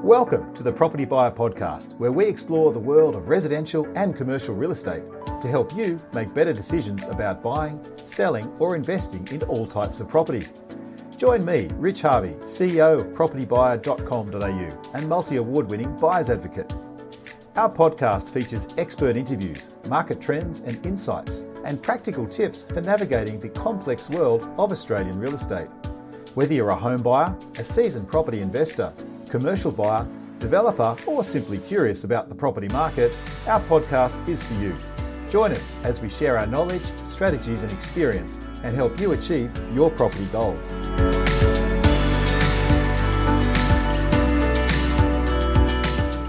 Welcome to the Propertybuyer Podcast, where we explore the world of residential and commercial real estate to help you make better decisions about buying, selling, or investing in all types of property. Join me, Rich Harvey, CEO of propertybuyer.com.au and multi-award-winning buyer's advocate. Our podcast features expert interviews, market trends and insights, and practical tips for navigating the complex world of Australian real estate. Whether you're a home buyer, a seasoned property investor, commercial buyer, developer, or simply curious about the property market, our podcast is for you. Join us as we share our knowledge, strategies and experience and help you achieve your property goals.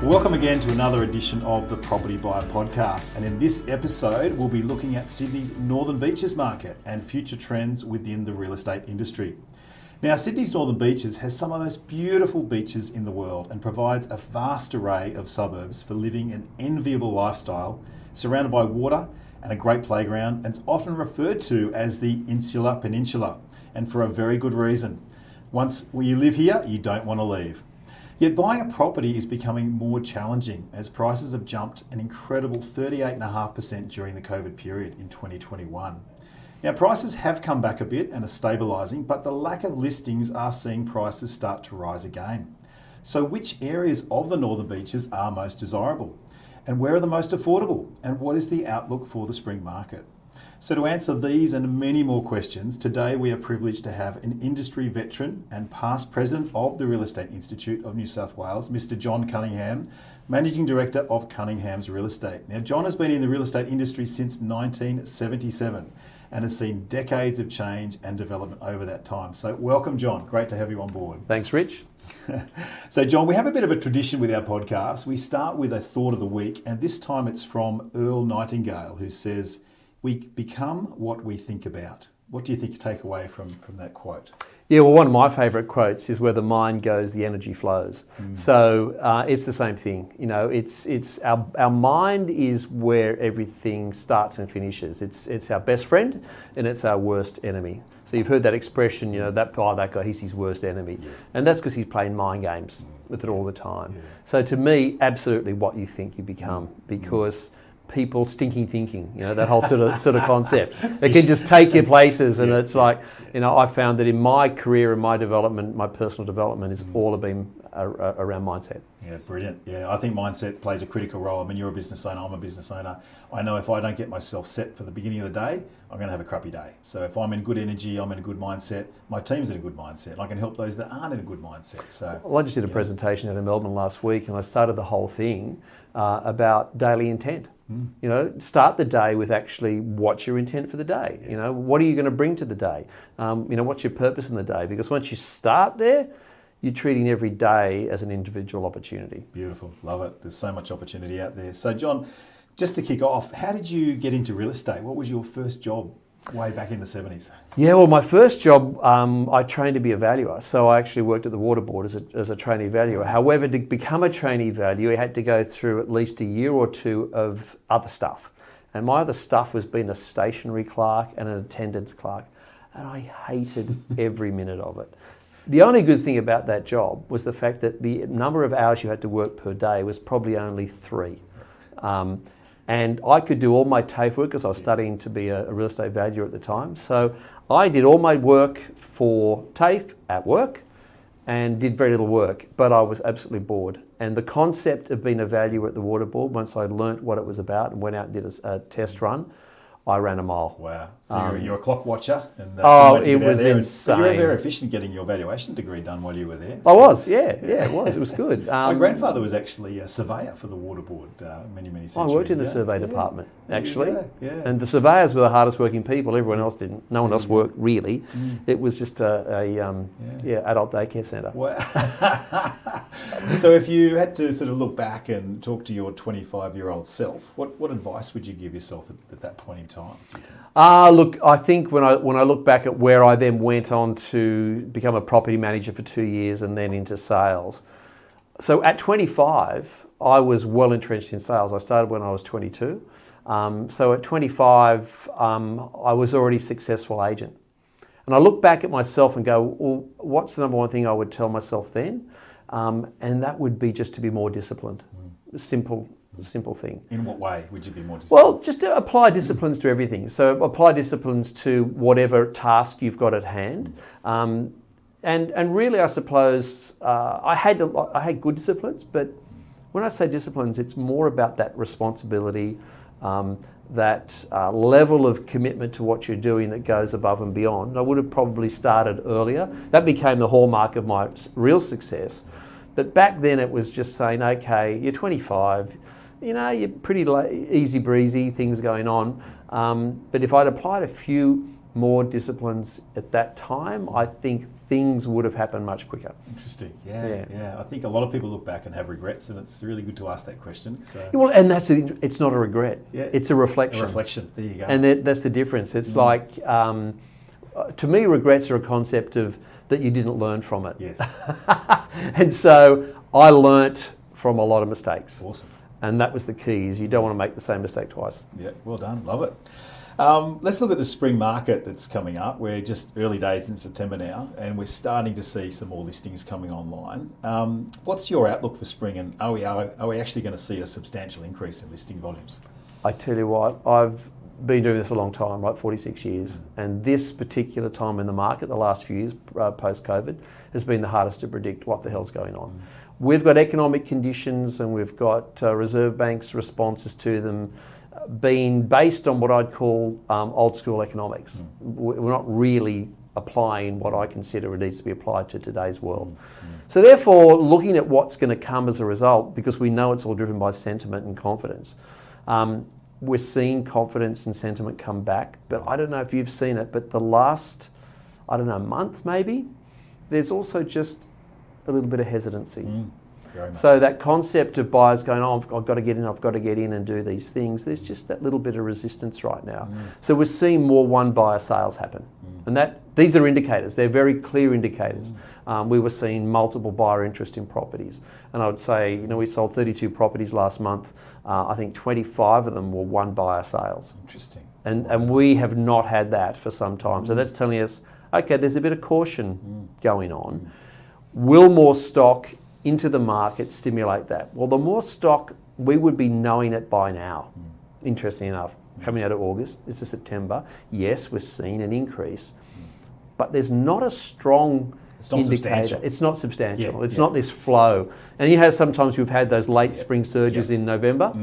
Welcome again to another edition of the Property Buyer Podcast, and in this episode we'll be looking at Sydney's Northern Beaches market and future trends within the real estate industry. Now, Sydney's Northern Beaches has some of the most beautiful beaches in the world and provides a vast array of suburbs for living an enviable lifestyle, surrounded by water and a great playground, and it's often referred to as the Insular Peninsular, and for a very good reason. Once you live here, you don't want to leave. Yet buying a property is becoming more challenging as prices have jumped an incredible 38.5% during the COVID period in 2021. Now, prices have come back a bit and are stabilising, but the lack of listings are seeing prices start to rise again. So which areas of the Northern Beaches are most desirable? And where are the most affordable? And what is the outlook for the spring market? So to answer these and many more questions, today we are privileged to have an industry veteran and past president of the Real Estate Institute of New South Wales, Mr. John Cunningham, Managing Director of Cunningham's Real Estate. Now, John has been in the real estate industry since 1977 and has seen decades of change and development over that time. So welcome, John. Great to have you on board. Thanks, Rich. So, John, we have a bit of a tradition with our podcast. We start with a thought of the week, and this time it's from Earl Nightingale, who says, "We become what we think about." What do you think you take away from that quote? Yeah, well, one of my favourite quotes is, "Where the mind goes, the energy flows." So it's the same thing. You know, it's our mind is where everything starts and finishes. It's our best friend and it's our worst enemy. So you've heard that expression, you know, that guy, he's his worst enemy. Yeah. And that's because he's playing mind games with it all the time. Yeah. So to me, absolutely what you think you become, because people stinking thinking, you know, that whole sort of concept. It can just take you places, and it's like, you know, I found that in my career and my development, my personal development is all been around mindset. Yeah, brilliant. Yeah, I think mindset plays a critical role. I mean, you're a business owner, I'm a business owner. I know if I don't get myself set for the beginning of the day, I'm going to have a crappy day. So if I'm in good energy, I'm in a good mindset, my team's in a good mindset. I can help those that aren't in a good mindset. So, well, I just did a presentation out in Melbourne last week, and I started the whole thing about daily intent. You know, start the day with actually what's your intent for the day. You know, what are you going to bring to the day? You know, what's your purpose in the day? Because once you start there, you're treating every day as an individual opportunity. Beautiful. Love it. There's so much opportunity out there. So, John, just to kick off, how did you get into real estate? What was your first job way back in the 70s? Yeah, well, my first job, I trained to be a valuer. So I actually worked at the Water Board as a trainee valuer. However, to become a trainee valuer, you had to go through at least a year or two of other stuff. And my other stuff was being a stationery clerk and an attendance clerk. And I hated every minute of it. The only good thing about that job was the fact that the number of hours you had to work per day was probably only 3. And I could do all my TAFE work because I was studying to be a real estate valuer at the time. So I did all my work for TAFE at work and did very little work, but I was absolutely bored. And the concept of being a valuer at the Water Board, once I learnt what it was about and went out and did a test run, I ran a mile. Wow. So you're a clock watcher. And, it was insane. You were very efficient getting your valuation degree done while you were there. So. I was, yeah, it was. It was good. My grandfather was actually a surveyor for the Water Board many centuries I worked in the survey department, actually. Yeah. And the surveyors were the hardest working people. Everyone else didn't. No one else worked, really. It was just a adult daycare centre. Wow. So if you had to sort of look back and talk to your 25-year-old self, what advice would you give yourself at that point in time? Look, I think when I look back at where I then went on to become a property manager for 2 years and then into sales. So at 25, I was well entrenched in sales. I started when I was 22. So at 25, I was already a successful agent. And I look back at myself and go, well, what's the number one thing I would tell myself then? and that would be just to be more disciplined. Simple thing. In what way would you be more disciplined? Well, just to apply disciplines to everything. So apply disciplines to whatever task you've got at hand. And really, I suppose, I had good disciplines, but when I say disciplines, it's more about that responsibility, that level of commitment to what you're doing that goes above and beyond. I would have probably started earlier. That became the hallmark of my real success. But back then it was just saying, okay, you're 25, you're pretty easy breezy, things going on. But if I'd applied a few more disciplines at that time, I think things would have happened much quicker. Interesting. Yeah. I think a lot of people look back and have regrets, and it's really good to ask that question. So. Well, and it's not a regret. Yeah. It's a reflection. A reflection. There you go. And that's the difference. It's like, to me, regrets are a concept of that you didn't learn from it. Yes. And so I learnt from a lot of mistakes. Awesome. And that was the key, is you don't want to make the same mistake twice. Yeah, well done. Love it. Let's look at the spring market that's coming up. We're just early days in September now, and we're starting to see some more listings coming online. What's your outlook for spring, and are we actually going to see a substantial increase in listing volumes? I tell you what, I've been doing this a long time, right, 46 years, and this particular time in the market, the last few years post-COVID, has been the hardest to predict what the hell's going on. We've got economic conditions and we've got Reserve Bank's responses to them being based on what I'd call old school economics. We're not really applying what I consider it needs to be applied to today's world. So therefore, looking at what's going to come as a result, because we know it's all driven by sentiment and confidence, we're seeing confidence and sentiment come back, but I don't know if you've seen it, but the last, month maybe, there's also just a little bit of hesitancy. Very much. So that concept of buyers going, I've got to get in and do these things, there's just that little bit of resistance right now. So we're seeing more one buyer sales happen. And these are indicators, they're very clear indicators. We were seeing multiple buyer interest in properties. And I would say, we sold 32 properties last month. I think 25 of them were one buyer sales. Interesting. And we have not had that for some time. So that's telling us, okay, there's a bit of caution going on. Will more stock into the market stimulate that? Well, the more stock, we would be knowing it by now. Interesting enough, coming out of August, it's a September. Yes, we're seeing an increase, but there's not a strong indicator. Substantial. It's not substantial. Yeah, it's not this flow. And sometimes we've had those late spring surges in November.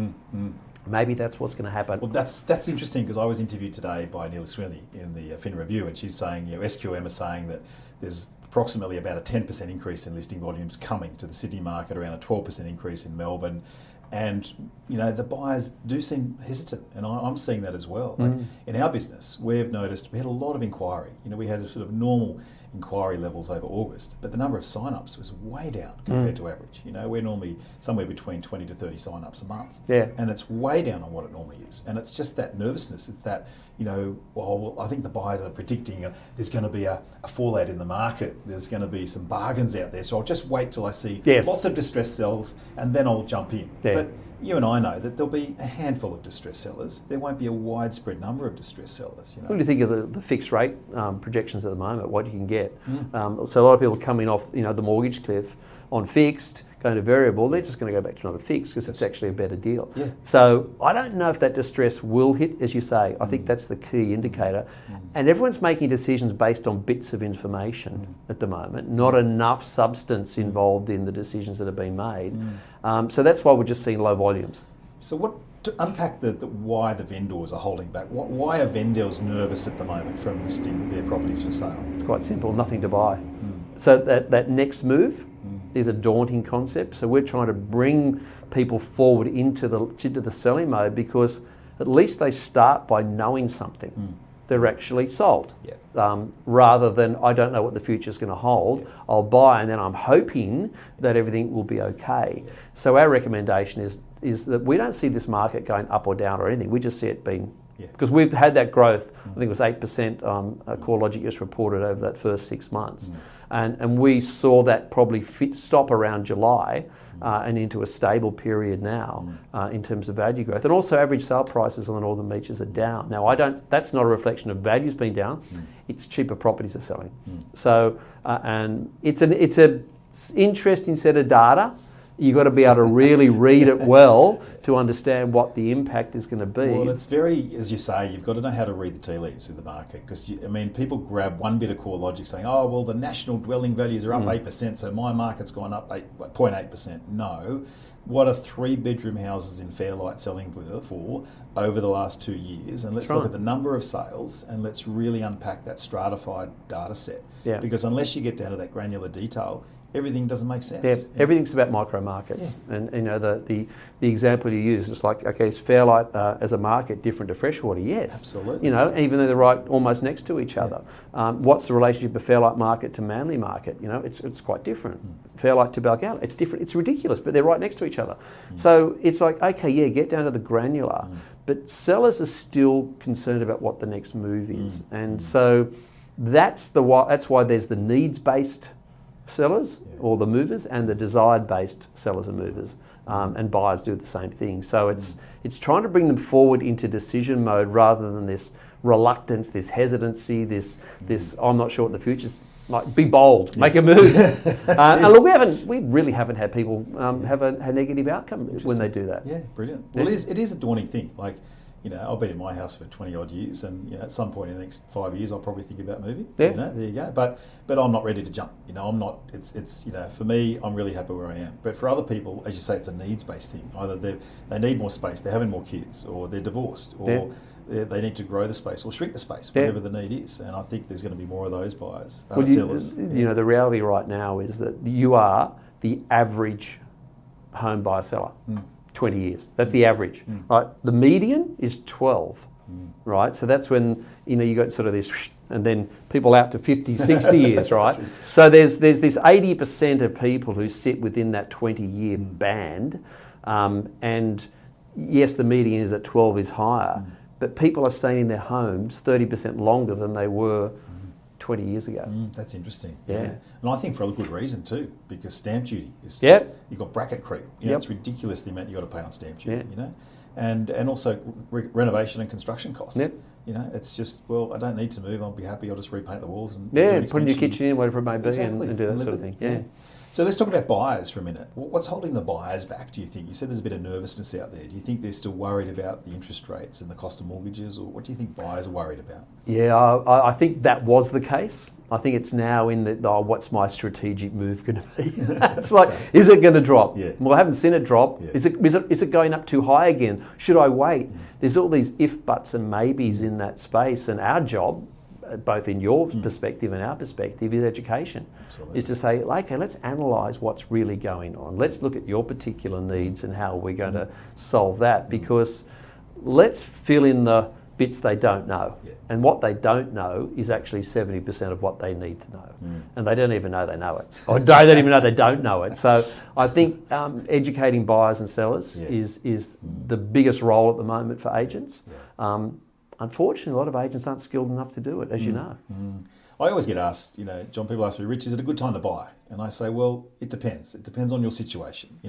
Maybe that's what's going to happen. Well, that's interesting, because I was interviewed today by Neil Sweeney in the Fin Review, and she's saying, SQM are saying that there's approximately about a 10% increase in listing volumes coming to the Sydney market, around a 12% increase in Melbourne. And, the buyers do seem hesitant, and I'm seeing that as well. Like in our business, we've noticed we had a lot of inquiry. We had a sort of normal inquiry levels over August, but the number of sign-ups was way down compared to average. We're normally somewhere between 20 to 30 sign-ups a month. Yeah. And it's way down on what it normally is. And it's just that nervousness. It's that, I think the buyers are predicting there's going to be a fallout in the market. There's going to be some bargains out there. So I'll just wait till I see lots of distressed sellers, and then I'll jump in. Yeah. But you and I know that there'll be a handful of distressed sellers. There won't be a widespread number of distressed sellers. What do you think of the fixed rate projections at the moment, what you can get? So a lot of people coming off the mortgage cliff on fixed, going to variable, they're just going to go back to another fixed because it's actually a better deal. Yeah. So I don't know if that distress will hit, as you say. I think that's the key indicator. And everyone's making decisions based on bits of information at the moment, not enough substance involved in the decisions that are being made. So that's why we're just seeing low volumes. So to unpack why the vendors are holding back, why are vendors nervous at the moment from listing their properties for sale? It's quite simple, nothing to buy. So that next move is a daunting concept. So we're trying to bring people forward into the selling mode, because at least they start by knowing something. They're actually sold. Rather than, I don't know what the future's going to hold, I'll buy and then I'm hoping that everything will be okay. So our recommendation is that we don't see this market going up or down or anything. We just see it being, because we've had that growth, I think it was 8% CoreLogic just reported over that first 6 months. And we saw that probably stop around July and into a stable period now in terms of value growth. And also average sale prices on the northern beaches are down. Now that's not a reflection of values being down, it's cheaper properties are selling. So, and it's interesting set of data. You've got to be able to really read it well to understand what the impact is going to be. Well, it's very, as you say, you've got to know how to read the tea leaves with the market, because, people grab one bit of core logic saying, oh, well, the national dwelling values are up 8%, so my market's gone up 0.8%. No. What are 3-bedroom houses in Fairlight selling for over the last 2 years? And let's look at the number of sales, and let's really unpack that stratified data set. Yeah. Because unless you get down to that granular detail, everything doesn't make sense. Yeah, everything's about micro markets, and the example you use is like, okay, is Fairlight as a market different to Freshwater? Yes, absolutely. Even though they're right almost next to each other. What's the relationship of Fairlight market to Manly market? It's quite different. Fairlight to Balgowlah, it's different. It's ridiculous, but they're right next to each other. So it's like, okay, yeah, get down to the granular, but sellers are still concerned about what the next move is, and so that's why there's the needs-based sellers or the movers, and the desired-based sellers and movers, and buyers do the same thing. So it's trying to bring them forward into decision mode rather than this reluctance, this hesitancy, this I'm not sure what the future's like. Be bold, make a move. And look, we really haven't had people have a negative outcome when they do that. Yeah, brilliant. Well, it is a daunting thing. Like, I've been in my house for 20 odd years, and at some point in the next 5 years, I'll probably think about moving. Yeah. There you go. But I'm not ready to jump. I'm not. It's for me, I'm really happy where I am. But for other people, as you say, it's a needs-based thing. Either they need more space, they're having more kids, or they're divorced, or they need to grow the space or shrink the space, whatever the need is. And I think there's going to be more of those buyers, sellers. The reality right now is that you are the average home buyer seller. 20 years. That's the average, right? The median is 12, right? So that's when, you got sort of this, and then people out to 50, 60 years, right? So there's this 80% of people who sit within that 20-year band, and yes, the median is at 12 is higher, but people are staying in their homes 30% longer than they were 20 years ago. That's interesting. Yeah. And I think for a good reason too, because stamp duty is just, you've got bracket creep. It's ridiculous the amount you got to pay on stamp duty, and also renovation and construction costs. It's just, well, I don't need to move. I'll be happy. I'll just repaint the walls and put in your kitchen in, whatever it may be, and do that sort of thing. Yeah. So let's talk about buyers for a minute. What's holding the buyers back, do you think? You said there's a bit of nervousness out there. Do you think they're still worried about the interest rates and the cost of mortgages, or what do you think buyers are worried about? Yeah, I think that was the case. I think it's now in the, what's my strategic move going to be? It's like, is it going to drop? Yeah. Well, I haven't seen it drop. Yeah. Is it going up too high again? Should I wait? There's all these if, buts and maybes in that space, and our job, both in your perspective and our perspective, is education. Absolutely. Is to say, okay, let's analyse what's really going on. Let's look at your particular needs and how we're going to solve that, because let's fill in the bits they don't know. Yeah. And what they don't know is actually 70% of what they need to know. And they don't even know they know it. Or they don't even know they don't know it. So I think educating buyers and sellers is the biggest role at the moment for agents. Yeah. Unfortunately, a lot of agents aren't skilled enough to do it, as you know. I always get asked, John, people ask me, Rich, is it a good time to buy? And I say, well, it depends. It depends on your situation,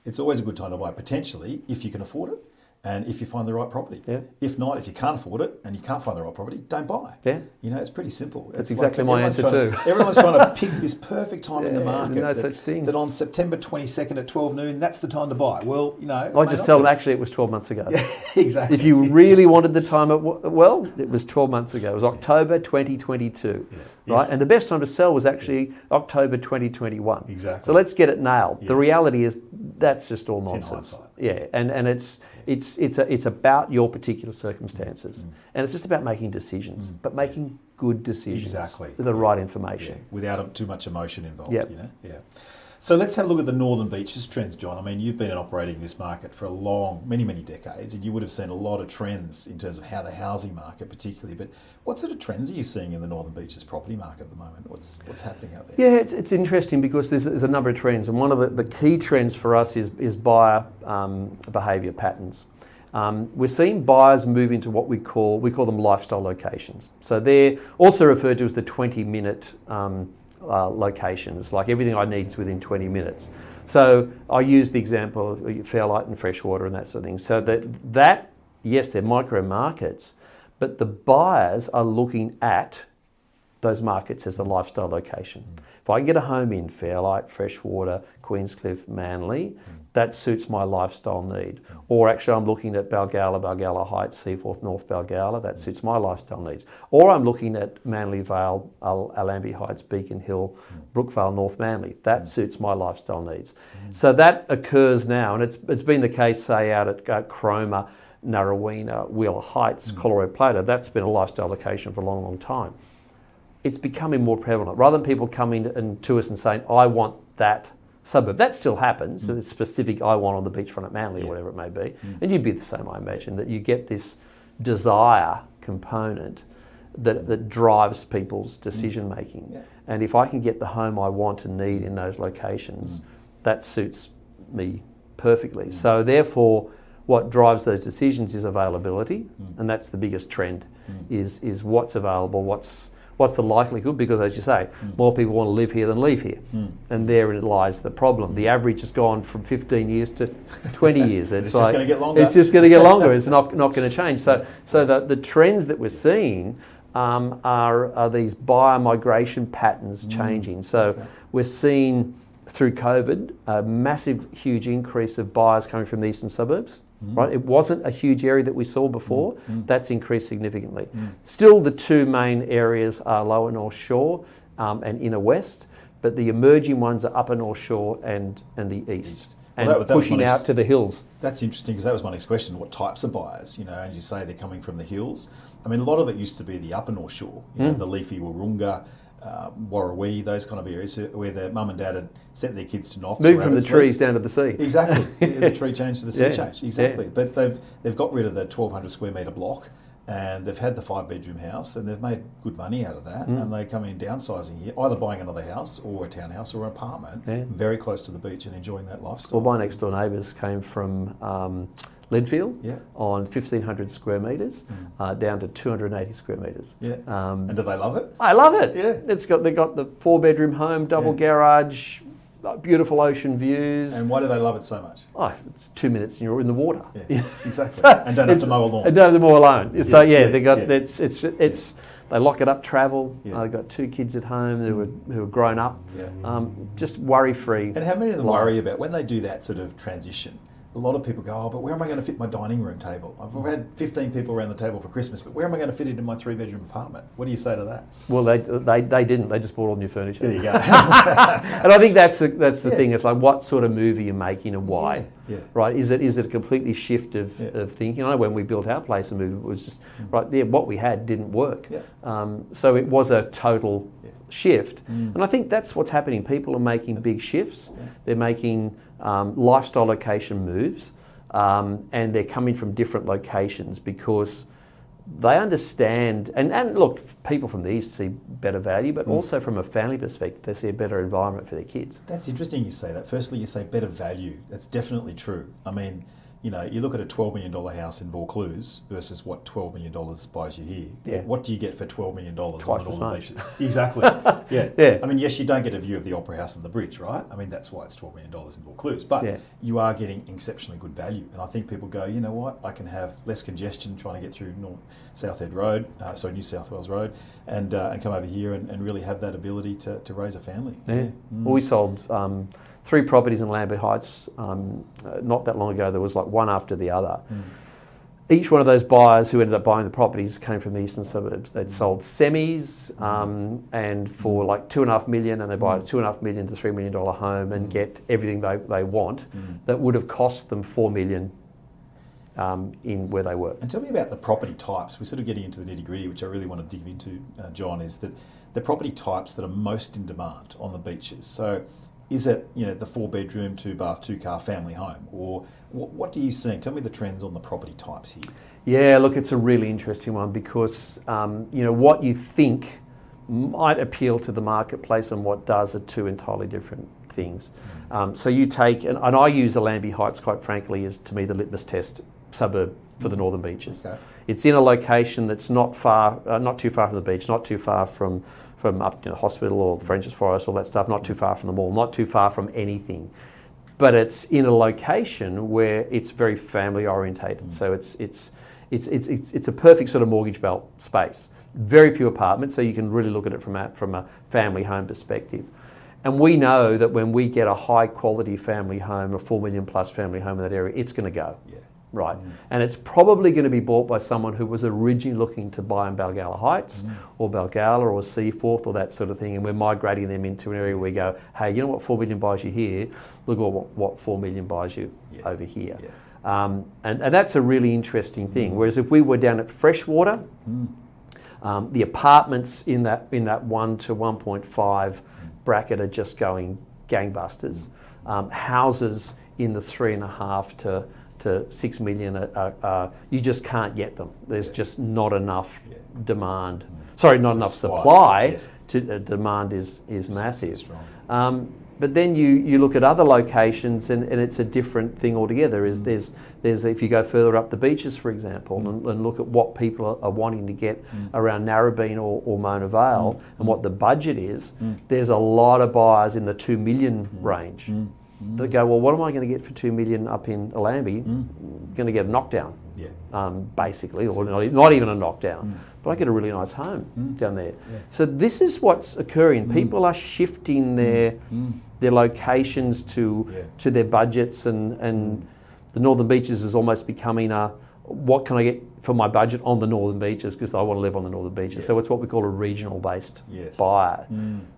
It's always a good time to buy, potentially, if you can afford it and if you find the right property. Yeah. If not, if you can't afford it and you can't find the right property, don't buy. Yeah. It's pretty simple. That's it's exactly my answer too. Everyone's trying to pick this perfect time in the market. No such thing. That on September 22nd at 12 noon, that's the time to buy. Well, I just tell them, actually, it was 12 months ago. Yeah, exactly. If you really wanted the time, it was 12 months ago. It was October 2022, right? And the best time to sell was actually October 2021. Exactly. So let's get it nailed. Yeah. The reality is that's just all It's nonsense. in hindsight. Yeah, and it's about your particular circumstances, and it's just about making decisions, but making good decisions. Exactly. With the right information. Yeah. Without too much emotion involved. Yep. Yeah. So let's have a look at the Northern Beaches trends, John. I mean, you've been operating this market for many, many decades, and you would have seen a lot of trends in terms of how the housing market particularly, but what sort of trends are you seeing in the Northern Beaches property market at the moment? What's happening out there? Yeah, it's interesting because there's a number of trends, and one of the key trends for us is buyer behaviour patterns. We're seeing buyers move into what we call them lifestyle locations. So they're also referred to as the 20-minute locations, like everything I need is within 20 minutes. So I use the example of Fairlight and Freshwater and that sort of thing. So yes, they're micro markets, but the buyers are looking at those markets as a lifestyle location. If I can get a home in Fairlight, Freshwater, Queenscliff, Manly, that suits my lifestyle need. Or actually I'm looking at Balgowlah Heights, Seaforth, North Balgowlah, that suits my lifestyle needs. Or I'm looking at Manly Vale, Allambie Heights, Beacon Hill, Brookvale, North Manly, that suits my lifestyle needs. So that occurs now, and it's been the case, say, out at Cromer, Narrowena, Wheeler Heights, Colorado Plato. That's been a lifestyle location for a long, long time. It's becoming more prevalent. Rather than people coming to us and saying, I want that suburb. That still happens. So it's specific, I want on the beachfront at Manly or whatever it may be. And you'd be the same, I imagine, that you get this desire component that drives people's decision making. And if I can get the home I want and need in those locations, that suits me perfectly. So therefore, what drives those decisions is availability, and that's the biggest trend, is what's available, what's the likelihood, because as you say, more people want to live here than leave here. And therein lies the problem. The average has gone from 15 years to 20 years. It's just going to get longer. It's just going to get longer. It's not going to change. So the trends that we're seeing are these buyer migration patterns changing. So we're seeing through COVID a massive, huge increase of buyers coming from the eastern suburbs. Right, it wasn't a huge area that we saw before. That's increased significantly. Still, the two main areas are Lower North Shore and Inner West, but the emerging ones are Upper North Shore and the East. And that pushing out to the hills. That's interesting, because that was my next question. What types of buyers? And you say they're coming from the hills. I mean, a lot of it used to be the Upper North Shore, the leafy Wahroonga, Warrawee, those kind of areas where their mum and dad had sent their kids to Knox. Moved from the trees down to the sea. Exactly. The tree change to the sea change. Exactly. But they've got rid of the 1,200 square metre block, and they've had the 5-bedroom house, and they've made good money out of that. And they come in downsizing here, either buying another house or a townhouse or an apartment, very close to the beach, and enjoying that lifestyle. Well, my next door neighbours came from Leadfield on 1,500 square metres down to 280 square metres. And do they love it? I love it. They've got the 4-bedroom home, double garage, beautiful ocean views. And why do they love it so much? Oh, it's 2 minutes and you're in the water. Exactly. And don't have to mow a lawn. And don't have to mow alone. They got it's they lock it up, travel. They've got 2 kids at home who are grown up. Just worry free. And how many of them worry about when they do that sort of transition? A lot of people go, oh, but where am I going to fit my dining room table? I've had 15 people around the table for Christmas, but where am I going to fit it in my 3-bedroom apartment? What do you say to that? Well, they didn't. They just bought all new furniture. There you go. And I think that's the thing. It's like, what sort of move are you making and why? Right? Is it a completely shift of thinking? I know when we built our place and moved, it was just what we had didn't work. So it was a total shift. And I think that's what's happening. People are making big shifts. They're making lifestyle location moves, and they're coming from different locations because they understand, and look, people from the east see better value, but also from a family perspective, they see a better environment for their kids. That's interesting you say that. Firstly, you say better value. That's definitely true. I mean, you look at a $12 million house in Vaucluse versus what $12 million buys you here. What do you get for $12 million on the northern beaches? Exactly. I mean, yes, you don't get a view of the Opera House and the bridge, right? I mean, that's why it's $12 million in Vaucluse. But you are getting exceptionally good value. And I think people go, you know what? I can have less congestion trying to get through New South Wales Road, and come over here and really have that ability to raise a family. Well, we sold 3 properties in Lambert Heights not that long ago. There was like one after the other. Each one of those buyers who ended up buying the properties came from the eastern suburbs. They'd sold semis and for like $2.5 million, and they buy a $2.5 million to $3 million home and get everything they want that would have cost them $4 million in where they were. And tell me about the property types. We're sort of getting into the nitty gritty, which I really want to dig into, John, is that the property types that are most in demand on the beaches. So is it, the 4-bedroom, 2-bath, 2-car family home? Or what are you seeing? Tell me the trends on the property types here. Yeah, look, it's a really interesting one because, what you think might appeal to the marketplace and what does are 2 entirely different things. So you take, and I use Allambie Heights, quite frankly, as to me the litmus test suburb for the northern beaches. Okay. It's in a location that's not too far from the beach, not too far from up hospital or French's Forest, all that stuff, not too far from the mall, not too far from anything. But it's in a location where it's very family orientated. So it's a perfect sort of mortgage belt space. very few apartments, so you can really look at it from a family home perspective. And we know that when we get a high quality family home, a 4 million plus family home in that area, it's going to go. Yeah. Right. And it's probably going to be bought by someone who was originally looking to buy in Balgowlah Heights or Balgowlah or Seaforth or that sort of thing. And we're migrating them into an area where we go, hey, you know what 4 million buys you here? Look at what 4 million buys you over here. Yeah. And that's a really interesting thing. Whereas if we were down at Freshwater, the apartments in that 1 to 1.5 bracket are just going gangbusters. Houses in the 3.5 to 6 million, you just can't get them. There's just not enough demand. Sorry, not enough supply. Demand is massive. But then you look at other locations and it's a different thing altogether. There's if you go further up the beaches, for example, and look at what people are wanting to get around Narrabeen or Mona Vale and what the budget is, there's a lot of buyers in the 2 million range. They go, well, what am I going to get for 2 million up in Allambie? Going to get a knockdown, basically, or not even a knockdown. But I get a really nice home down there. Yeah. So this is what's occurring. People are shifting their locations to their budgets, and the Northern Beaches is almost becoming what can I get for my budget on the Northern Beaches, because I want to live on the Northern Beaches. Yes. So it's what we call a regional based buyer.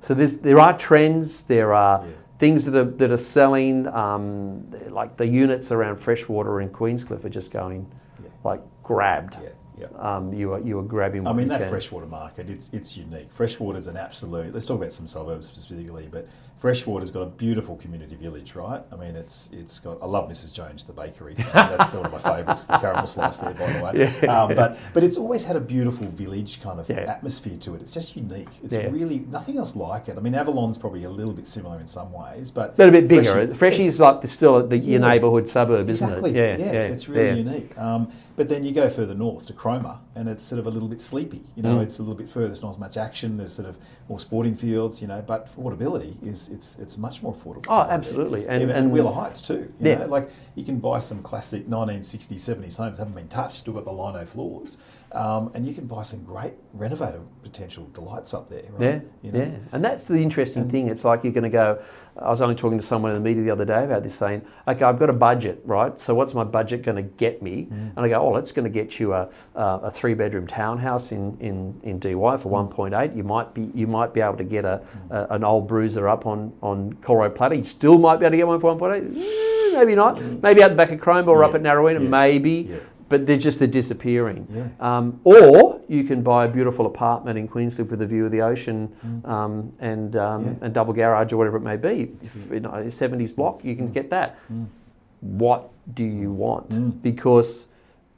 So there are trends, there are things that are selling, like the units around Freshwater in Queenscliff are just going like grabbed. You are grabbing. I mean, that freshwater market, it's unique. Freshwater's an absolute. Let's talk about some suburbs specifically, but Freshwater's got a beautiful community village, right? I mean, it's got. I love Mrs. Jones, the bakery. That's one of my favourites, the caramel slice there, by the way. But it's always had a beautiful village kind of atmosphere to it. It's just unique. It's really nothing else like it. I mean, Avalon's probably a little bit similar in some ways, but a bit bigger. Freshy's like still your neighbourhood suburb, isn't it? Yeah, it's really unique. But then you go further north to Cromer, and it's sort of a little bit sleepy. You know, it's a little bit further. There's not as much action. There's sort of more sporting fields. You know, but affordability is it's much more affordable. Oh, absolutely, and Wheeler Heights too. You know, like you can buy some classic 1960s, 70s homes, haven't been touched, still got the lino floors, and you can buy some great renovator potential delights up there. Right? And that's the interesting thing. It's like you're going to go. I was only talking to someone in the media the other day about this, saying, okay, I've got a budget, right? So what's my budget going to get me? And I go, oh, it's going to get you a 3-bedroom townhouse in DY for 1.8. You might be able to get an old bruiser up on Colroy Platter. You still might be able to get one for 1.8. Maybe not. Maybe out the back of Cromwell or up at Narrowena, maybe. Yeah. But they're disappearing. Yeah. Or you can buy a beautiful apartment in Queensland with a view of the ocean and double garage or whatever it may be. If, a 70s block, you can get that. What do you want? Because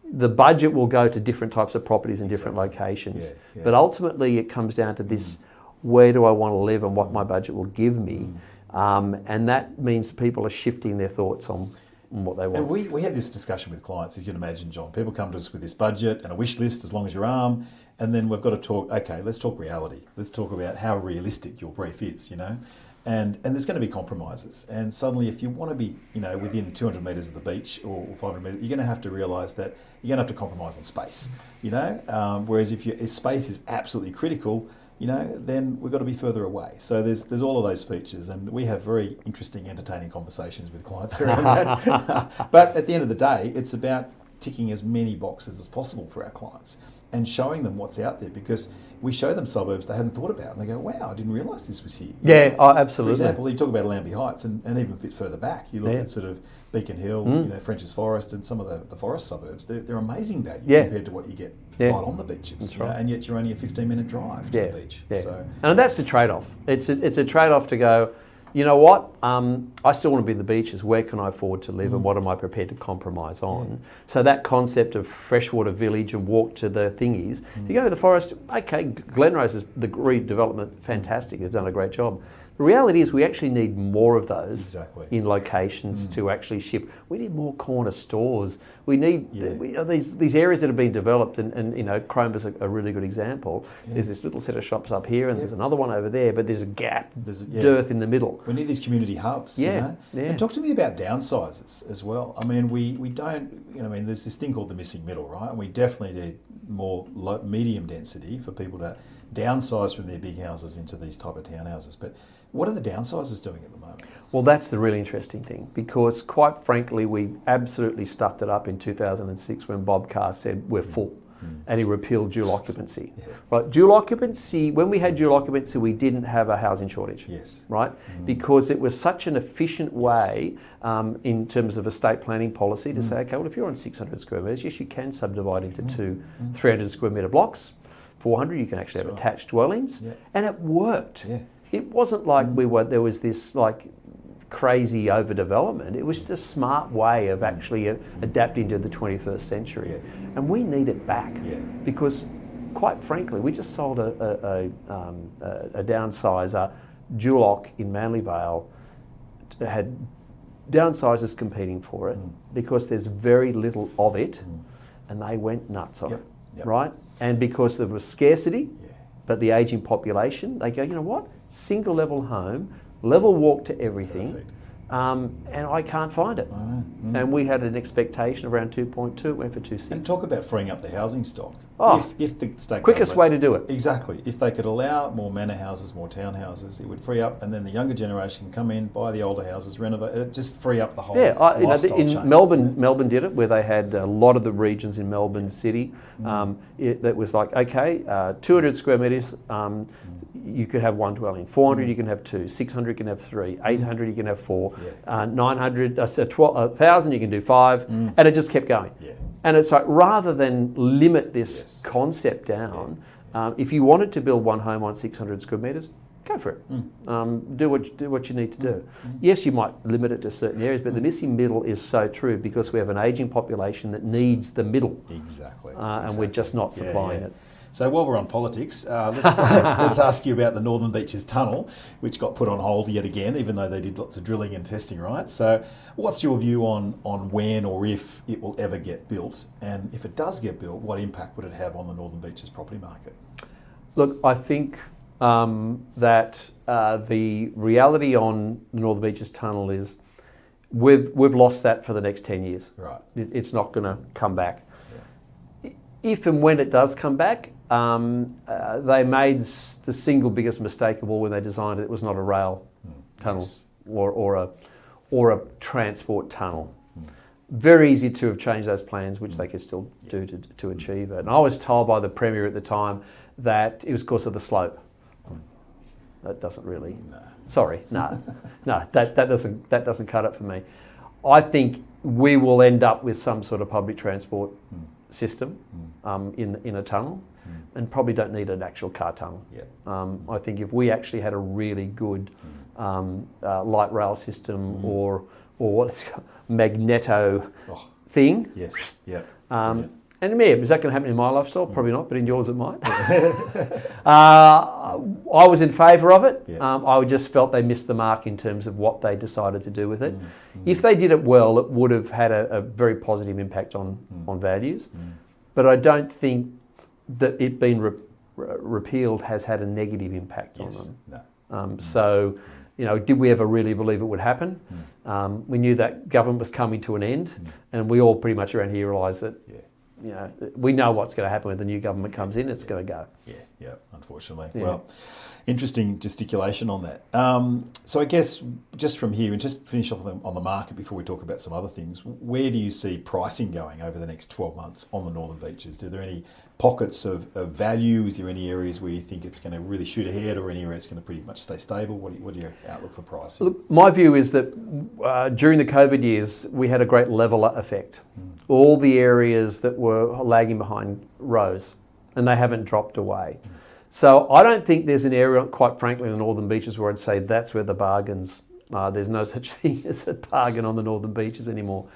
the budget will go to different types of properties in different locations. But ultimately it comes down to this, where do I want to live and what my budget will give me? And that means people are shifting their thoughts on what they want. And we have this discussion with clients, as you can imagine, John. People come to us with this budget and a wish list as long as your arm, and then we've got to talk, okay, let's talk reality. Let's talk about how realistic your brief is, you know. And there's going to be compromises. And suddenly if you want to be, you know, within 200 metres of the beach or 500 metres, you're going to have to realise that you're going to have to compromise on space, you know. Whereas if space is absolutely critical, you know, then we've got to be further away. So there's all of those features, and we have very interesting, entertaining conversations with clients around that. But at the end of the day, it's about ticking as many boxes as possible for our clients and showing them what's out there, because we show them suburbs they hadn't thought about, and they go, wow, I didn't realise this was here. Absolutely. For example, you talk about Allambie Heights, and even a bit further back, you look at sort of Beacon Hill, you know, French's Forest, and some of the forest suburbs. They're amazing value compared to what you get right on the beaches. You know, and yet you're only a 15-minute drive to the beach. So, and that's the trade-off. It's a trade-off to go, you know what, I still want to be in the beaches. Where can I afford to live and what am I prepared to compromise on? So that concept of freshwater village and walk to the thingies. If you go to the forest, okay, Glenrose is the redevelopment, fantastic. They've done a great job. The reality is we actually need more of those in locations to actually ship. We need more corner stores. We need these areas that have been developed, and you know, Cromer's a really good example. There's this little set of shops up here, and there's another one over there, but there's a gap, there's dearth in the middle. We need these community hubs. You know? And talk to me about downsizes as well. I mean, we don't, you know, I mean, there's this thing called the missing middle, right? And we definitely need more medium density for people to downsize from their big houses into these type of townhouses. But what are the downsizers doing at the moment? Well, that's the really interesting thing, because quite frankly, we absolutely stuffed it up in 2006 when Bob Carr said we're full. And he repealed dual occupancy. Yeah. Right, dual occupancy, when we had dual occupancy, we didn't have a housing shortage. Yes. Right? Because it was such an efficient way in terms of estate planning policy to say, okay, well, if you're on 600 square metres, yes, you can subdivide into two 300 square metre blocks. 400, you can actually have attached dwellings. Yeah. And it worked. Yeah. It wasn't like there was this like crazy overdevelopment. It was just a smart way of actually adapting to the 21st century. Yeah. And we need it back because, quite frankly, we just sold a downsizer, dual oc in Manly Vale, had downsizers competing for it because there's very little of it, and they went nuts on it, right? And because there was scarcity, but the ageing population, they go, you know what? Single level home, level walk to everything, and I can't find it. And we had an expectation of around 2.2, it went for 2.6. And talk about freeing up the housing stock. If the state quickest way to do it. Exactly. If they could allow more manor houses, more townhouses, it would free up, and then the younger generation can come in, buy the older houses, renovate it, just free up the whole lifestyle chain. In Melbourne did it, where they had a lot of the regions in Melbourne City. That was like, okay, 200 square metres, you could have one dwelling. 400 you can have two. 600 you can have three. 800 you can have four. 900, 1,000 you can do five, and it just kept going. And it's like, rather than limit this concept down, if you wanted to build one home on 600 square metres, go for it. Do what you need to do. Yes, you might limit it to certain areas, but the missing middle is so true because we have an ageing population that needs the middle. Exactly. And we're just not supplying it. So while we're on politics, let's ask you about the Northern Beaches Tunnel, which got put on hold yet again, even though they did lots of drilling and testing, right? So what's your view on when or if it will ever get built? And if it does get built, what impact would it have on the Northern Beaches property market? Look, I think that the reality on the Northern Beaches Tunnel is we've lost that for the next 10 years. Right. It's not going to come back. Yeah. If and when it does come back, they made the single biggest mistake of all when they designed it. It was not a rail tunnel or a transport tunnel. Very easy to have changed those plans, which they could still do to achieve it. And I was told by the Premier at the time that it was because of the slope. That doesn't really. No. Sorry, no, that doesn't cut it for me. I think we will end up with some sort of public transport system in a tunnel, and probably don't need an actual car tunnel. I think if we actually had a really good light rail system or what's magneto thing. Yes. And is that going to happen in my lifestyle? Probably not, but in yours it might. I was in favour of it. I just felt they missed the mark in terms of what they decided to do with it. If they did it well, it would have had a very positive impact on values. But I don't think that it being repealed has had a negative impact on them. No. So, did we ever really believe it would happen? We knew that government was coming to an end, and we all pretty much around here realised that we know what's going to happen when the new government comes in. It's going to go. Unfortunately. Yeah. Well, interesting gesticulation on that. So I guess just from here, and just finish off on the market before we talk about some other things, where do you see pricing going over the next 12 months on the Northern Beaches? Are there any pockets of value? Is there any areas where you think it's going to really shoot ahead, or any where it's going to pretty much stay stable? What are your outlook for pricing? Look, my view is that during the COVID years, we had a great leveller effect. All the areas that were lagging behind rose, and they haven't dropped away. So I don't think there's an area, quite frankly, in the Northern Beaches where I'd say that's where the bargains are. There's no such thing as a bargain on the Northern Beaches anymore.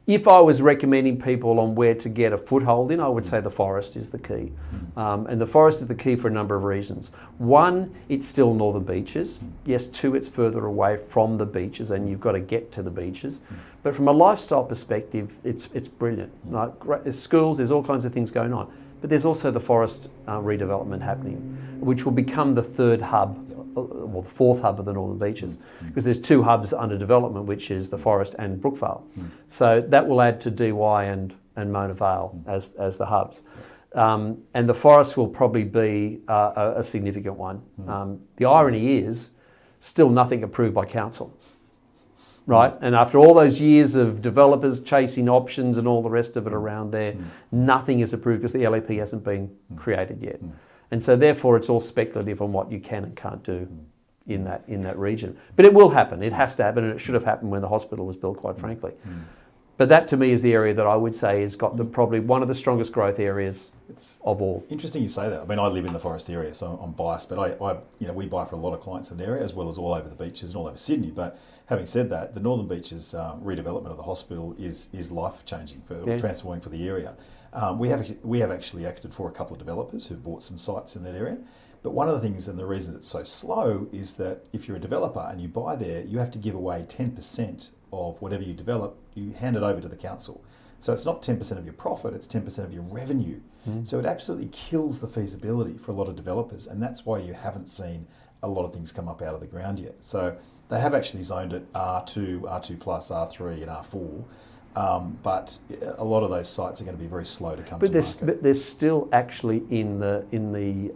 If I was recommending people on where to get a foothold in, I would say the forest is the key. And the forest is the key for a number of reasons. One, it's still Northern Beaches. Yes, two, it's further away from the beaches and you've got to get to the beaches. But from a lifestyle perspective, it's brilliant. There's schools, there's all kinds of things going on. But there's also the forest redevelopment happening, which will become the third hub, or the fourth hub of the Northern Beaches, because there's two hubs under development, which is the forest and Brookvale. So that will add to DY and Mona Vale as the hubs. And the forest will probably be a significant one. The irony is, still nothing approved by council, right? And after all those years of developers chasing options and all the rest of it around there, nothing is approved because the LEP hasn't been created yet. And so therefore it's all speculative on what you can and can't do in that region. But it will happen. It has to happen, and it should have happened when the hospital was built, quite frankly. But that to me is the area that I would say has got probably one of the strongest growth areas of all. Interesting you say that. I mean, I live in the forest area, so I'm biased, but I we buy for a lot of clients in the area, as well as all over the beaches and all over Sydney. But having said that, the Northern Beaches redevelopment of the hospital is life changing transforming for the area. We have actually acted for a couple of developers who bought some sites in that area. But one of the things and the reasons it's so slow is that if you're a developer and you buy there, you have to give away 10% of whatever you develop, you hand it over to the council. So it's not 10% of your profit, it's 10% of your revenue. So it absolutely kills the feasibility for a lot of developers, and that's why you haven't seen a lot of things come up out of the ground yet. So they have actually zoned it R2, R2+, R3 and R4. But a lot of those sites are going to be very slow to come to market. But they're still actually it's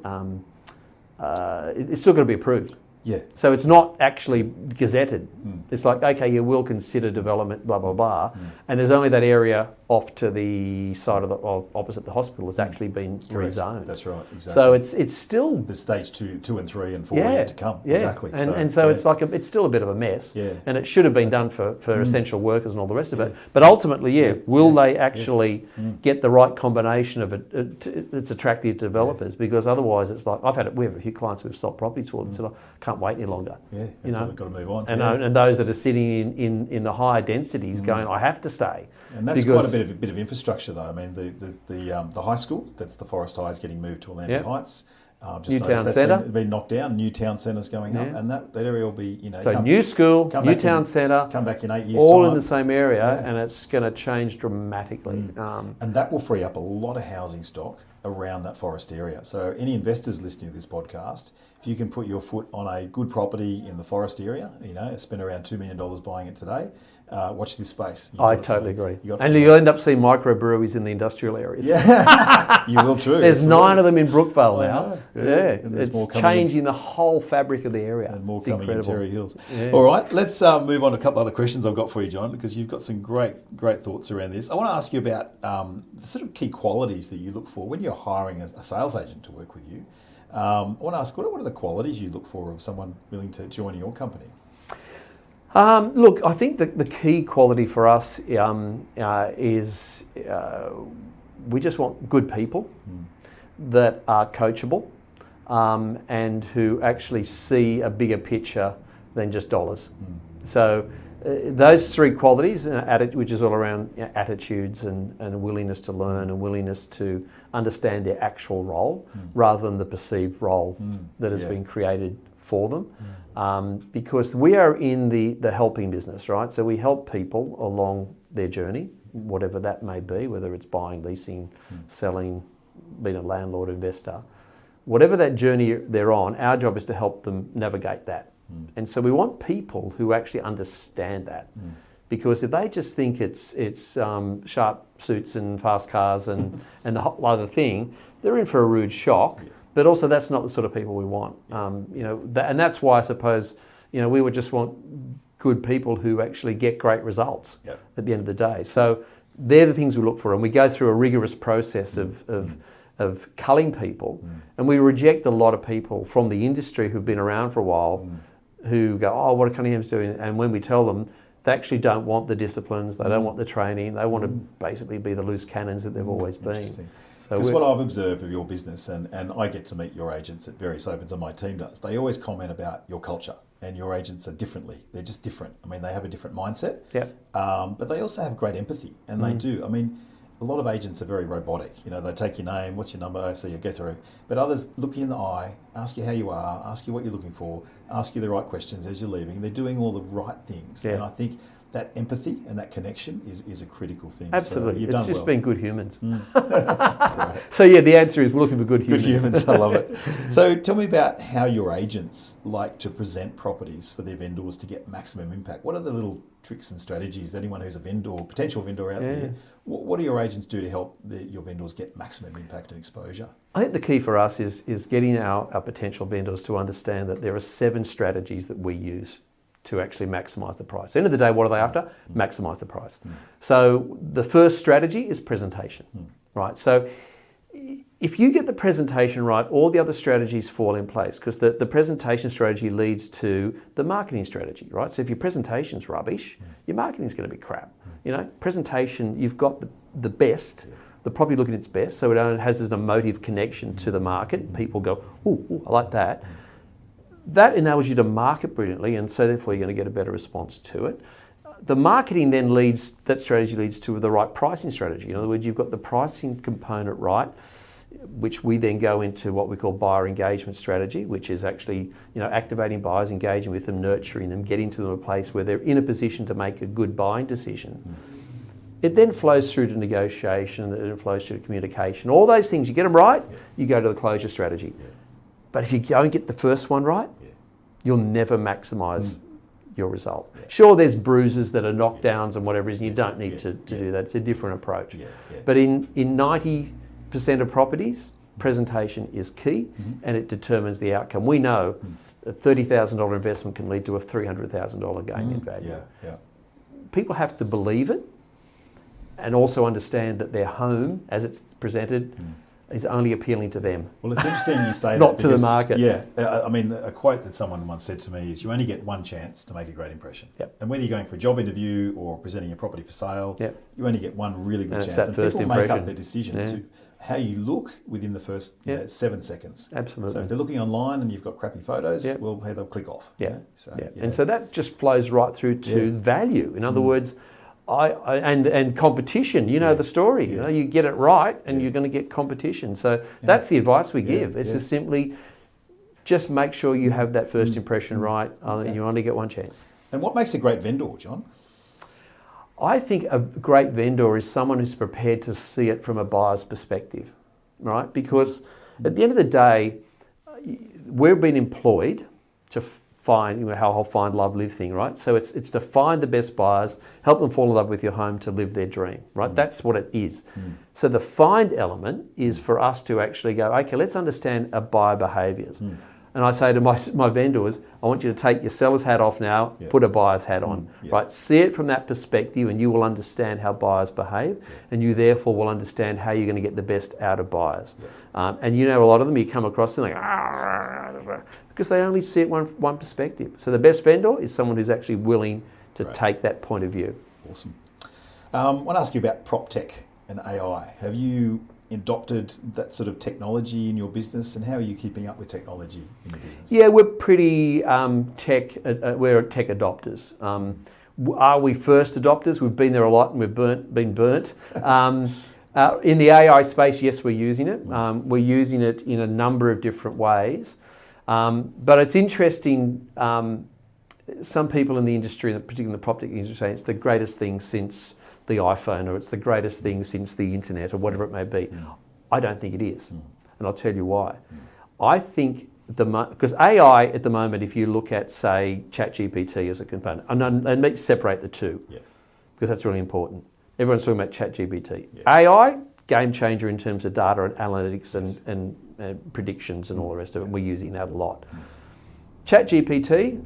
still going to be approved. Yeah. So it's not actually gazetted. It's like, okay, you will consider development, blah, blah, blah. And there's only that area off to the side of opposite the hospital that's actually been rezoned. That's right, exactly. So it's still... The stage two and 3 and 4 yet to come. Yeah. Exactly. And so it's like it's still a bit of a mess. Yeah. And it should have been done for essential workers and all the rest of it. But ultimately, will they actually get the right combination of it that's attractive to developers? Because otherwise it's like, we have a few clients we've sold properties for and said, I can't wait any longer. Yeah, got to move on. And those that are sitting in the higher densities going, I have to stay. And that's quite a bit of infrastructure, though. I mean, the high school, that's the Forest High, is getting moved to Orlando Heights. New Town Centre. Been knocked down. New Town Centre's going up, and that area will be, So new school, new town centre. Come back in 8 years' all time. in the same area, and it's going to change dramatically. And that will free up a lot of housing stock around that forest area. So any investors listening to this podcast, if you can put your foot on a good property in the forest area, spend around $2 million buying it today, watch this space. I totally agree. And you'll end up seeing microbreweries in the industrial areas. Yeah, you will too. There's 9 of them in Brookvale now. And it's changing the whole fabric of the area. And more coming in Terry Hills. Yeah. All right, let's move on to a couple other questions I've got for you, John, because you've got some great thoughts around this. I want to ask you about the sort of key qualities that you look for when you're hiring a sales agent to work with you. I want to ask, what are the qualities you look for of someone willing to join your company? Look, I think the key quality for us is we just want good people that are coachable and who actually see a bigger picture than just dollars. So those 3 qualities, which is all around attitudes and willingness to learn and willingness to understand their actual role rather than the perceived role that has been created for them. Because we are in the helping business, right? So we help people along their journey, whatever that may be, whether it's buying, leasing, selling, being a landlord, investor. Whatever that journey they're on, our job is to help them navigate that. And so we want people who actually understand that. Because if they just think it's sharp suits and fast cars and the whole other thing, they're in for a rude shock. But also that's not the sort of people we want. And that's why I suppose, we would just want good people who actually get great results at the end of the day. So they're the things we look for, and we go through a rigorous process of culling people, and we reject a lot of people from the industry who've been around for a while who go, oh, what are Cunningham's doing? And when we tell them, they actually don't want the disciplines, they don't want the training, they want to basically be the loose cannons that they've always been. Because what I've observed of your business, and I get to meet your agents at various opens, and my team does, they always comment about your culture, and your agents are they're just different. I mean, they have a different mindset, but they also have great empathy, and they do. I mean, a lot of agents are very robotic. They take your name, what's your number, so you go through. But others look you in the eye, ask you how you are, ask you what you're looking for, ask you the right questions as you're leaving. They're doing all the right things. And I think that empathy and that connection is a critical thing. Absolutely. So you've it's done just well. been good humans. That's great. So yeah, the answer is we're looking for good Good humans. humans, I love it. So tell me about how your agents like to present properties for their vendors to get maximum impact. What are the little tricks and strategies that anyone who's a vendor, potential vendor out there, what do your agents do to help your vendors get maximum impact and exposure? I think the key for us is getting our potential vendors to understand that there are 7 strategies that we use to actually maximise the price. At the end of the day, what are they after? Maximise the price. So the first strategy is presentation, right? So if you get the presentation right, all the other strategies fall in place, because the presentation strategy leads to the marketing strategy, right? So if your presentation's rubbish, your marketing's going to be crap. You know, presentation, you've got the best, the property looking its best, so it has an emotive connection to the market. People go, ooh, I like that. That enables you to market brilliantly, and so therefore you're going to get a better response to it. The marketing then that strategy leads to the right pricing strategy. In other words, you've got the pricing component right, which we then go into what we call buyer engagement strategy, which is actually, activating buyers, engaging with them, nurturing them, getting to them a place where they're in a position to make a good buying decision. It then flows through to negotiation, it flows through to communication. All those things, you get them right, you go to the closure strategy. But if you don't get the first one right, you'll never maximise your result. Sure, there's bruises that are knockdowns and whatever it is, and you don't need to do that. It's a different approach. But in 90% of properties, presentation is key, and it determines the outcome. We know a $30,000 investment can lead to a $300,000 gain in value. People have to believe it and also understand that their home, as it's presented, is only appealing to them. Well, it's interesting you say that. Not to the market. Yeah, I mean, a quote that someone once said to me is, you only get one chance to make a great impression. And whether you're going for a job interview or presenting a property for sale, you only get one really good chance. And people make up their decision to how you look within the first 7 seconds. Absolutely. So if they're looking online and you've got crappy photos, well, hey, they'll click off. And so that just flows right through to value. In other words, and competition, the story. You get it right and you're going to get competition. So that's the advice we give. It's just simply just make sure you have that first impression right. You only get one chance. And what makes a great vendor, John? I think a great vendor is someone who's prepared to see it from a buyer's perspective, right? Because at the end of the day, we've been employed to find, how whole find, love, live thing, right? So it's to find the best buyers, help them fall in love with your home to live their dream, right? That's what it is. So the find element is for us to actually go, okay, let's understand our buyer behaviours. And I say to my vendors, I want you to take your seller's hat off now, put a buyer's hat on, right? See it from that perspective and you will understand how buyers behave and you therefore will understand how you're going to get the best out of buyers. And a lot of them, you come across them like, because they only see it one perspective. So the best vendor is someone who's actually willing to take that point of view. Awesome. I want to ask you about prop tech and AI. Have you adopted that sort of technology in your business, and how are you keeping up with technology in your business? Yeah, we're pretty we're tech adopters. Are we first adopters? We've been there a lot and we've been burnt. In the AI space, yes, we're using it. We're using it in a number of different ways. But it's interesting, some people in the industry, particularly in the property industry, say it's the greatest thing since the iPhone, or it's the greatest thing since the internet, or whatever it may be. I don't think it is, and I'll tell you why. I think because AI at the moment, if you look at, say, ChatGPT as a component, and let's separate the two, because that's really important. Everyone's talking about ChatGPT. AI, game changer in terms of data and analytics and predictions and all the rest of it. We're using that a lot. ChatGPT,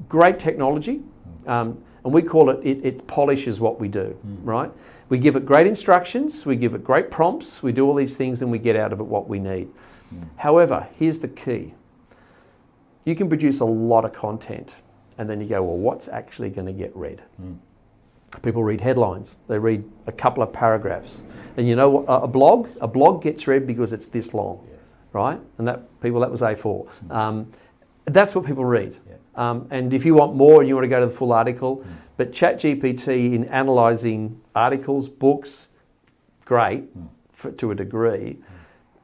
great technology. And we call it polishes what we do, right? We give it great instructions, we give it great prompts, we do all these things and we get out of it what we need. However, here's the key. You can produce a lot of content and then you go, well, what's actually going to get read? People read headlines, they read a couple of paragraphs. And you know what, a blog gets read because it's this long, right? And that was A4. That's what people read. And if you want more and you want to go to the full article, but ChatGPT in analysing articles, books, great to a degree,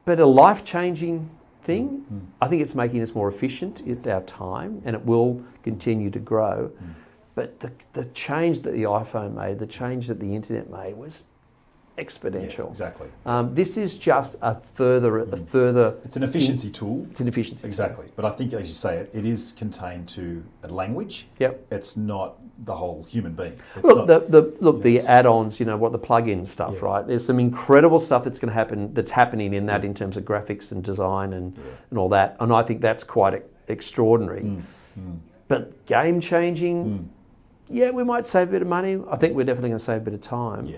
but a life-changing thing, I think it's making us more efficient at our time and it will continue to grow. But the change that the iPhone made, the change that the internet made was exponential. Yeah, exactly. This is just a further. It's an efficiency tool. It's an efficiency. Exactly. But I think, as you say, it is contained to a language. Yep. It's not the whole human being. It's look, not, the add-ons, what the plug-in stuff, Yeah. right? There's some incredible stuff that's happening in that in terms of graphics and design and all that. And I think that's quite extraordinary. But game-changing, we might save a bit of money. I think we're definitely going to save a bit of time.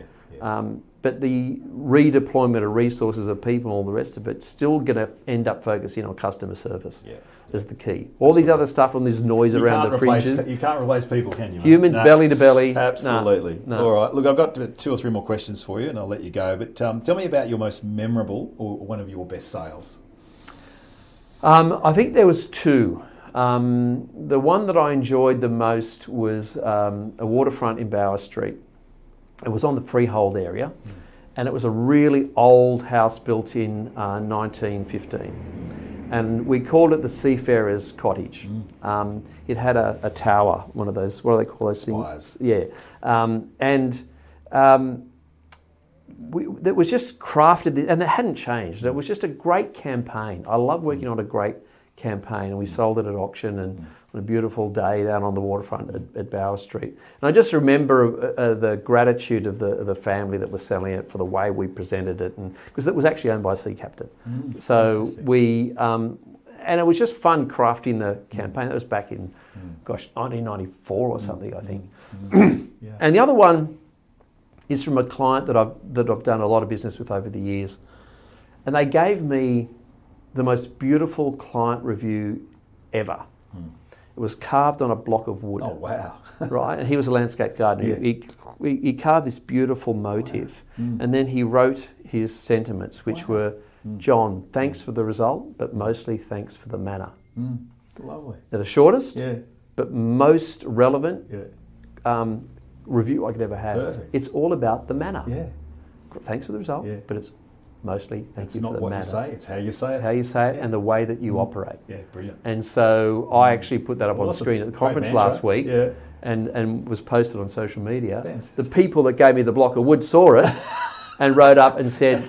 But the redeployment of resources of people and all the rest of it's still going to end up focusing on customer service as the key. All these other stuff and this noise around the fringes. You can't replace people, can you? Humans, belly to belly. Absolutely. No. All right. Look, I've got 2 or 3 more questions for you and I'll let you go. But tell me about your most memorable or one of your best sales. I think there was 2. The one that I enjoyed the most was a waterfront in Bower Street. It was on the freehold area, and it was a really old house built in 1915. And we called it the Seafarer's Cottage. It had a tower, one of those, what do they call those Spires. things? It was just crafted, and it hadn't changed. It was just a great campaign. I love working on a great campaign, and we sold it at auction and on a beautiful day down on the waterfront at Bower Street. And I just remember the gratitude of the family that was selling it for the way we presented it, and because it was actually owned by a sea captain. So we, and it was just fun crafting the campaign. That was back in, 1994 or something, I think. And the other one is from a client that I've done a lot of business with over the years, and they gave me the most beautiful client review ever. It was carved on a block of wood. Oh, wow. Right? And he was a landscape gardener. He carved this beautiful motif. And then he wrote his sentiments, which were, John, thanks for the result, but mostly thanks for the manner. Lovely. They're the shortest, but most relevant review I could ever have. Perfect. It's all about the manner. Yeah. Thanks for the result, but it's mostly thank you for the manner. It's not what you say, it's how you say it. It's how you say it and the way that you operate. Yeah, brilliant. And so I actually put that up on the screen at the conference last week and was posted on social media. Fantastic. The people that gave me the block of wood saw it and wrote up and said,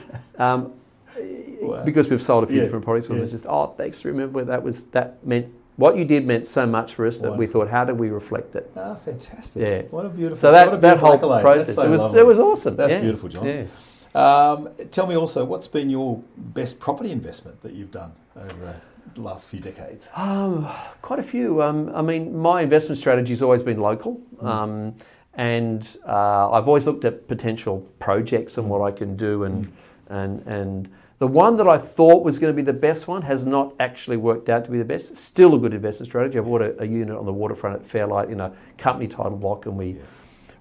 because we've sold a few different products, it was just, thanks, remember that meant, what you did meant so much for us that we thought, how do we reflect it? Oh, fantastic. Yeah. What a beautiful, so that whole process, it was awesome. That's beautiful, John. Yeah. Tell me also, what's been your best property investment that you've done over the last few decades? Quite a few. I mean, my investment strategy has always been local, and I've always looked at potential projects and what I can do, and the one that I thought was going to be the best one has not actually worked out to be the best. It's still a good investment strategy. I bought a unit on the waterfront at Fairlight in a company title block, and we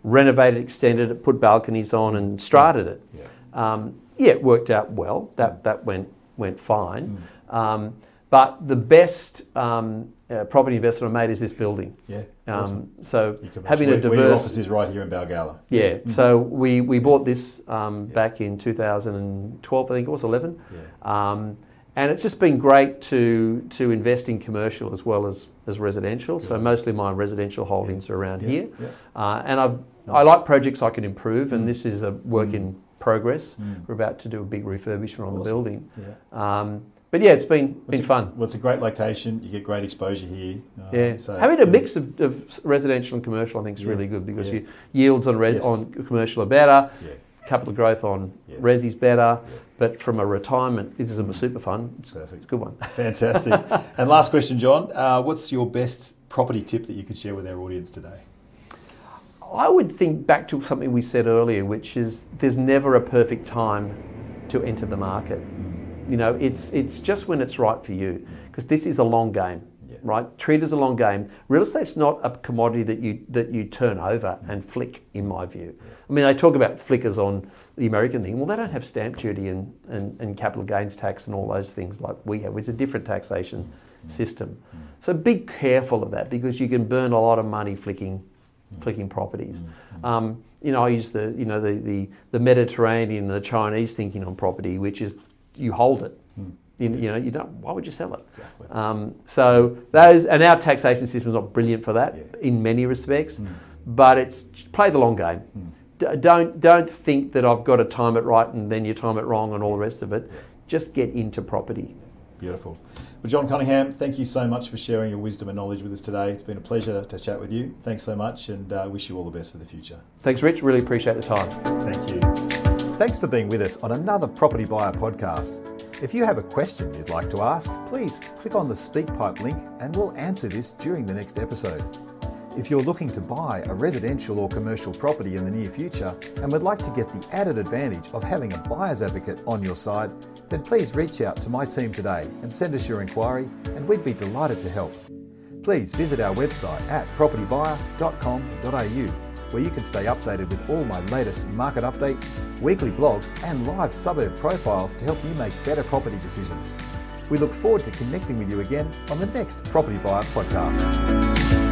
renovated, extended it, put balconies on, and strata it. It worked out well. That went fine. But the best property investment I made is this building. Awesome. So having a diverse... Where your office is right here in Balgala. So we bought this back in 2012, I think it was, 11. And it's just been great to invest in commercial as well as residential. So mostly my residential holdings are around here. And I like projects I can improve, and this is a work in progress. We're about to do a big refurbishment on the building. But it's been fun. Well, it's a great location. You get great exposure here. So having a mix of residential and commercial, I think, is really good because your yields on commercial are better. Couple of growth on resi's better, but from a retirement, this is a super fund. It's a good one. Fantastic. And last question, John. What's your best property tip that you could share with our audience today? I would think back to something we said earlier, which is there's never a perfect time to enter the market. It's just when it's right for you, because this is a long game, right? Treat it as a long game. Real estate's not a commodity that you turn over and flick, in my view. I mean, I talk about flickers on the American thing. Well, they don't have stamp duty and capital gains tax and all those things like we have, which is a different taxation system. So be careful of that, because you can burn a lot of money flicking properties. I use the Mediterranean and the Chinese thinking on property, which is you hold it. You don't. Why would you sell it? Exactly. So those, and our taxation system is not brilliant for that in many respects, but it's play the long game. Don't think that I've got to time it right and then you time it wrong and all the rest of it. Just get into property. Beautiful. Well, John Cunningham, thank you so much for sharing your wisdom and knowledge with us today. It's been a pleasure to chat with you. Thanks so much, and wish you all the best for the future. Thanks, Rich. Really appreciate the time. Thank you. Thanks for being with us on another Property Buyer podcast. If you have a question you'd like to ask, please click on the SpeakPipe link and we'll answer this during the next episode. If you're looking to buy a residential or commercial property in the near future and would like to get the added advantage of having a buyer's advocate on your side, then please reach out to my team today and send us your inquiry, and we'd be delighted to help. Please visit our website at propertybuyer.com.au, where you can stay updated with all my latest market updates, weekly blogs and live suburb profiles to help you make better property decisions. We look forward to connecting with you again on the next Property Buyer podcast.